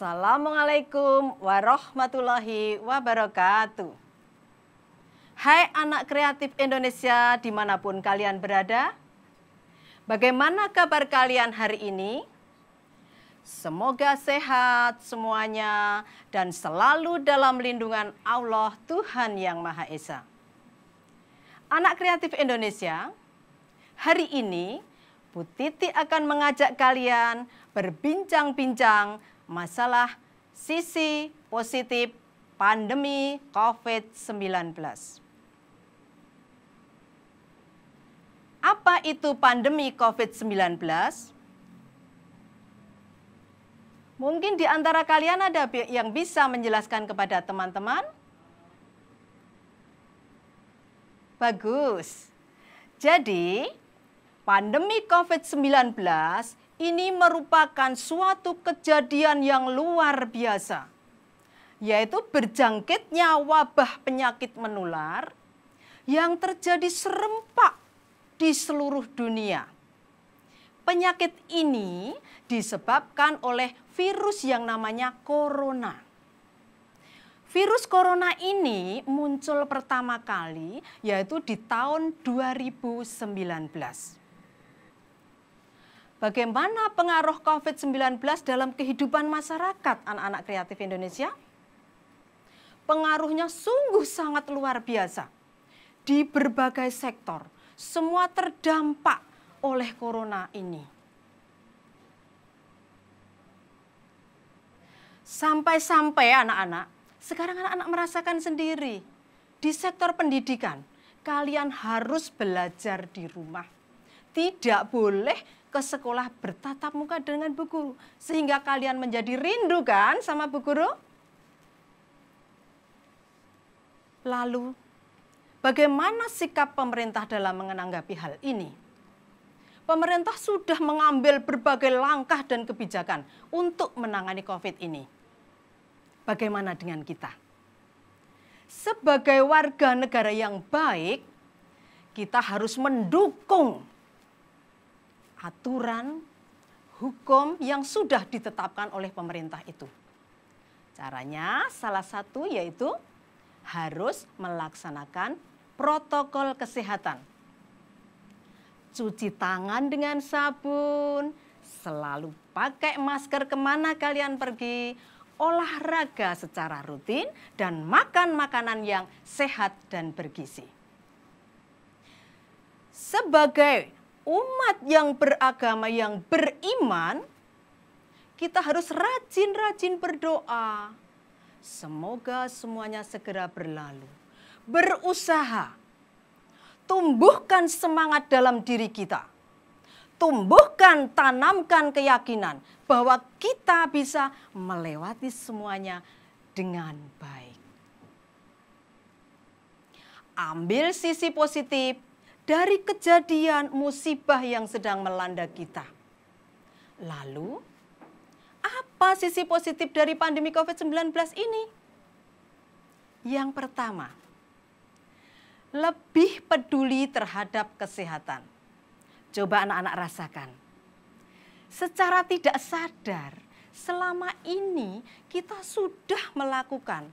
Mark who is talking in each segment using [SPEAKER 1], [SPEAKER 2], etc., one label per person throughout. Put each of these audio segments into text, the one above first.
[SPEAKER 1] Assalamualaikum warahmatullahi wabarakatuh. Hai anak kreatif Indonesia dimanapun kalian berada. Bagaimana kabar kalian hari ini? Semoga sehat semuanya dan selalu dalam lindungan Allah Tuhan Yang Maha Esa. Anak kreatif Indonesia, hari ini Bu Titi akan mengajak kalian berbincang-bincang masalah sisi positif pandemi COVID-19. Apa itu pandemi COVID-19? Mungkin di antara kalian ada yang bisa menjelaskan kepada teman-teman? Bagus. Jadi, pandemi COVID-19 ini merupakan suatu kejadian yang luar biasa, yaitu berjangkitnya wabah penyakit menular yang terjadi serempak di seluruh dunia. Penyakit ini disebabkan oleh virus yang namanya corona. Virus corona ini muncul pertama kali yaitu di tahun 2019. Bagaimana pengaruh COVID-19 dalam kehidupan masyarakat anak-anak kreatif Indonesia? Pengaruhnya sungguh sangat luar biasa. Di berbagai sektor, semua terdampak oleh corona ini. Sampai-sampai anak-anak, sekarang anak-anak merasakan sendiri. Di sektor pendidikan, kalian harus belajar di rumah. Tidak boleh ke sekolah bertatap muka dengan bu guru. Sehingga kalian menjadi rindu kan sama bu guru? Lalu, bagaimana sikap pemerintah dalam menanggapi hal ini? Pemerintah sudah mengambil berbagai langkah dan kebijakan untuk menangani COVID ini. Bagaimana dengan kita? Sebagai warga negara yang baik, kita harus mendukung aturan hukum yang sudah ditetapkan oleh pemerintah itu. Caranya salah satu yaitu harus melaksanakan protokol kesehatan. Cuci tangan dengan sabun, selalu pakai masker kemana kalian pergi, olahraga secara rutin, dan makan makanan yang sehat dan bergizi. Sebagai umat yang beragama, yang beriman, kita harus rajin-rajin berdoa. Semoga semuanya segera berlalu. Berusaha, tumbuhkan semangat dalam diri kita. Tumbuhkan, tanamkan keyakinan bahwa kita bisa melewati semuanya dengan baik. Ambil sisi positif dari kejadian musibah yang sedang melanda kita. Lalu, apa sisi positif dari pandemi COVID-19 ini? Yang pertama, lebih peduli terhadap kesehatan. Coba anak-anak rasakan. Secara tidak sadar, selama ini kita sudah melakukan.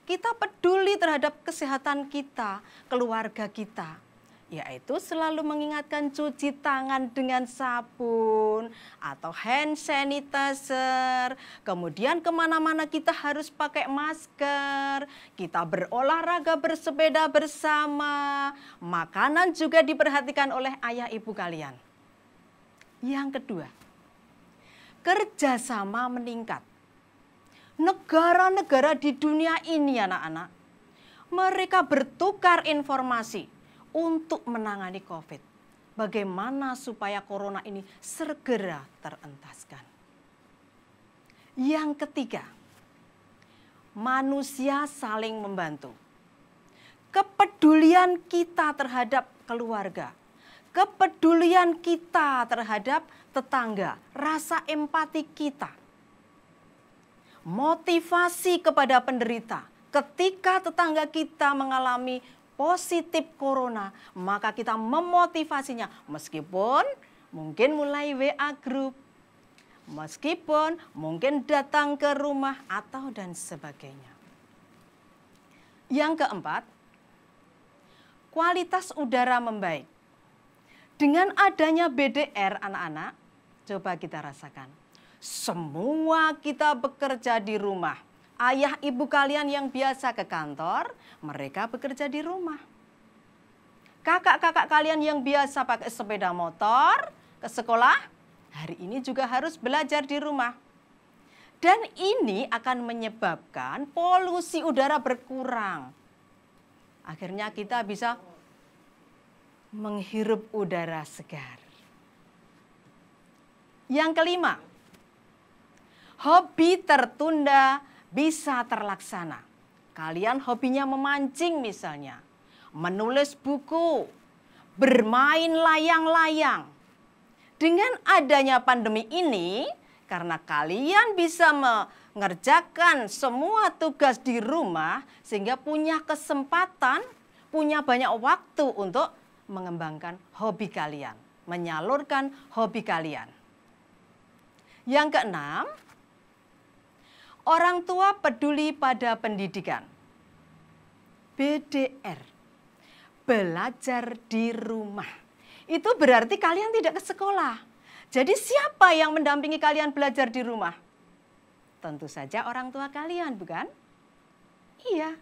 [SPEAKER 1] Kita peduli terhadap kesehatan kita, keluarga kita. Yaitu selalu mengingatkan cuci tangan dengan sabun atau hand sanitizer. Kemudian kemana-mana kita harus pakai masker. Kita berolahraga, bersepeda bersama. Makanan juga diperhatikan oleh ayah ibu kalian. Yang kedua, kerjasama meningkat. Negara-negara di dunia ini anak-anak, mereka bertukar informasi untuk menangani COVID. Bagaimana supaya corona ini segera terentaskan. Yang ketiga, manusia saling membantu. Kepedulian kita terhadap keluarga, kepedulian kita terhadap tetangga, rasa empati kita, motivasi kepada penderita. Ketika tetangga kita mengalami positif corona, maka kita memotivasinya meskipun mungkin mulai WA group, meskipun mungkin datang ke rumah atau dan sebagainya. Yang keempat, kualitas udara membaik. Dengan adanya BDR anak-anak, coba kita rasakan. Semua kita bekerja di rumah. Ayah ibu kalian yang biasa ke kantor, mereka bekerja di rumah. Kakak-kakak kalian yang biasa pakai sepeda motor ke sekolah, hari ini juga harus belajar di rumah. Dan ini akan menyebabkan polusi udara berkurang. Akhirnya kita bisa menghirup udara segar. Yang kelima, hobi tertunda bisa terlaksana. Kalian hobinya memancing misalnya, menulis buku, bermain layang-layang. Dengan adanya pandemi ini, karena kalian bisa mengerjakan semua tugas di rumah, sehingga punya kesempatan, punya banyak waktu untuk mengembangkan hobi kalian, menyalurkan hobi kalian. Yang keenam, orang tua peduli pada pendidikan. BDR, belajar di rumah. Itu berarti kalian tidak ke sekolah. Jadi siapa yang mendampingi kalian belajar di rumah? Tentu saja orang tua kalian, bukan? Iya.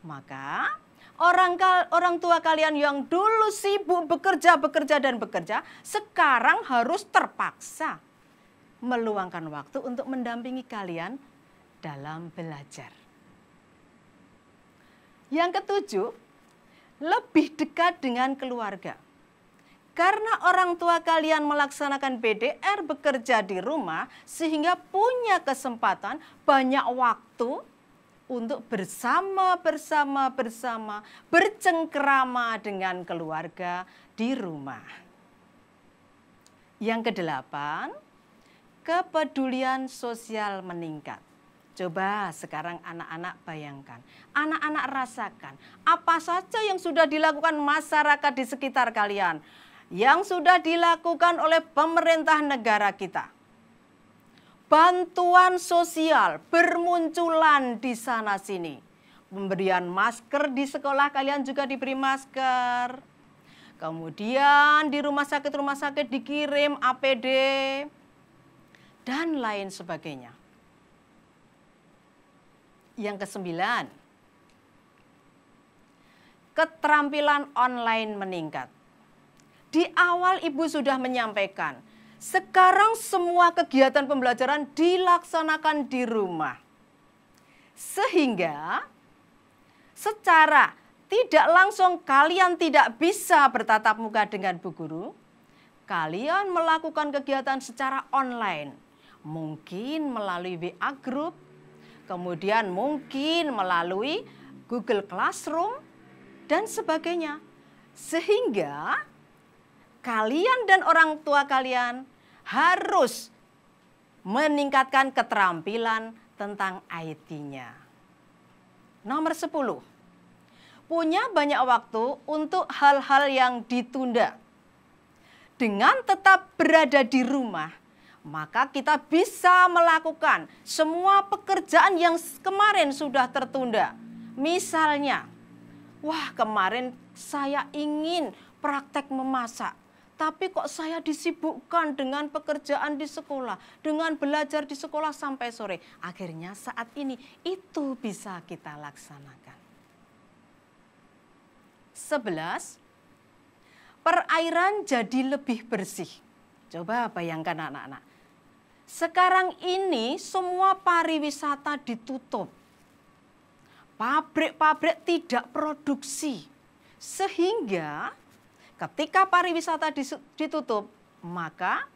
[SPEAKER 1] Maka orang tua kalian yang dulu sibuk bekerja, sekarang harus terpaksa meluangkan waktu untuk mendampingi kalian dalam belajar. Yang ketujuh, lebih dekat dengan keluarga. Karena orang tua kalian melaksanakan BDR bekerja di rumah, sehingga punya kesempatan banyak waktu untuk bersama, bercengkrama dengan keluarga di rumah. Yang kedelapan, kepedulian sosial meningkat. Coba sekarang anak-anak bayangkan, anak-anak rasakan apa saja yang sudah dilakukan masyarakat di sekitar kalian, yang sudah dilakukan oleh pemerintah negara kita. Bantuan sosial bermunculan di sana-sini. Pemberian masker di sekolah kalian juga diberi masker. Kemudian di rumah sakit dikirim APD. Dan lain sebagainya. Yang kesembilan, keterampilan online meningkat. Di awal Ibu sudah menyampaikan, sekarang semua kegiatan pembelajaran dilaksanakan di rumah. Sehingga secara tidak langsung kalian tidak bisa bertatap muka dengan Bu Guru. Kalian melakukan kegiatan secara online. Mungkin melalui WA Group, kemudian mungkin melalui Google Classroom, dan sebagainya. Sehingga kalian dan orang tua kalian harus meningkatkan keterampilan tentang IT-nya. Nomor 10, punya banyak waktu untuk hal-hal yang ditunda. Dengan tetap berada di rumah, maka kita bisa melakukan semua pekerjaan yang kemarin sudah tertunda. Misalnya, wah kemarin saya ingin praktek memasak. Tapi kok saya disibukkan dengan pekerjaan di sekolah, dengan belajar di sekolah sampai sore. Akhirnya saat ini itu bisa kita laksanakan. 11, perairan jadi lebih bersih. Coba bayangkan anak-anak. Sekarang ini semua pariwisata ditutup. Pabrik-pabrik tidak produksi. Sehingga ketika pariwisata ditutup, maka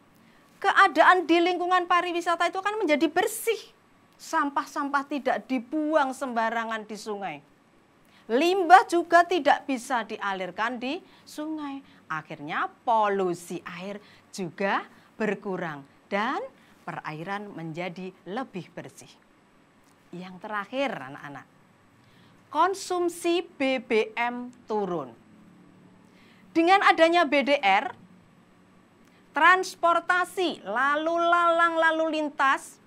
[SPEAKER 1] keadaan di lingkungan pariwisata itu akan menjadi bersih. Sampah-sampah tidak dibuang sembarangan di sungai. Limbah juga tidak bisa dialirkan di sungai. Akhirnya polusi air juga berkurang dan perairan menjadi lebih bersih. Yang terakhir anak-anak, konsumsi BBM turun. Dengan adanya BDR, transportasi, lalu lalang lalu lintas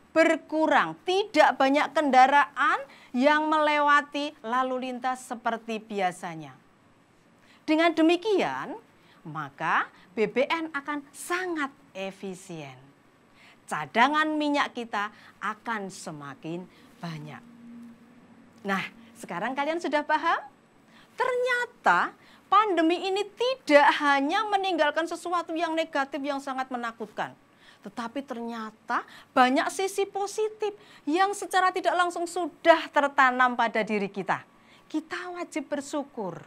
[SPEAKER 1] berkurang, tidak banyak kendaraan yang melewati lalu lintas seperti biasanya. Dengan demikian, maka BBM akan sangat efisien. Cadangan minyak kita akan semakin banyak. Nah, sekarang kalian sudah paham? Ternyata pandemi ini tidak hanya meninggalkan sesuatu yang negatif yang sangat menakutkan. Tetapi ternyata banyak sisi positif yang secara tidak langsung sudah tertanam pada diri kita. Kita wajib bersyukur.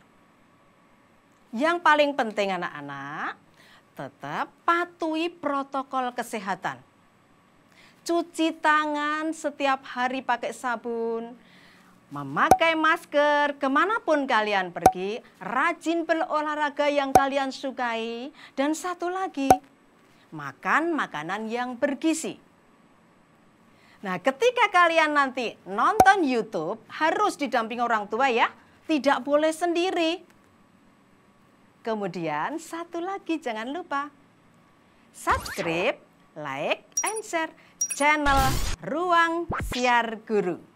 [SPEAKER 1] Yang paling penting anak-anak, tetap patuhi protokol kesehatan. Cuci tangan setiap hari pakai sabun, memakai masker kemanapun kalian pergi, rajin berolahraga yang kalian sukai, dan satu lagi, makan makanan yang bergizi. Nah, ketika kalian nanti nonton YouTube, harus didampingi orang tua ya, tidak boleh sendiri. Kemudian satu lagi jangan lupa, subscribe, like, and share channel Ruang Siar Guru.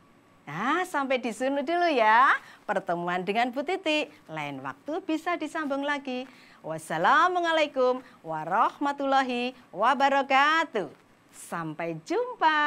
[SPEAKER 1] Nah, sampai di sini dulu ya pertemuan dengan Bu Titi. Lain waktu bisa disambung lagi. Wassalamualaikum warahmatullahi wabarakatuh. Sampai jumpa.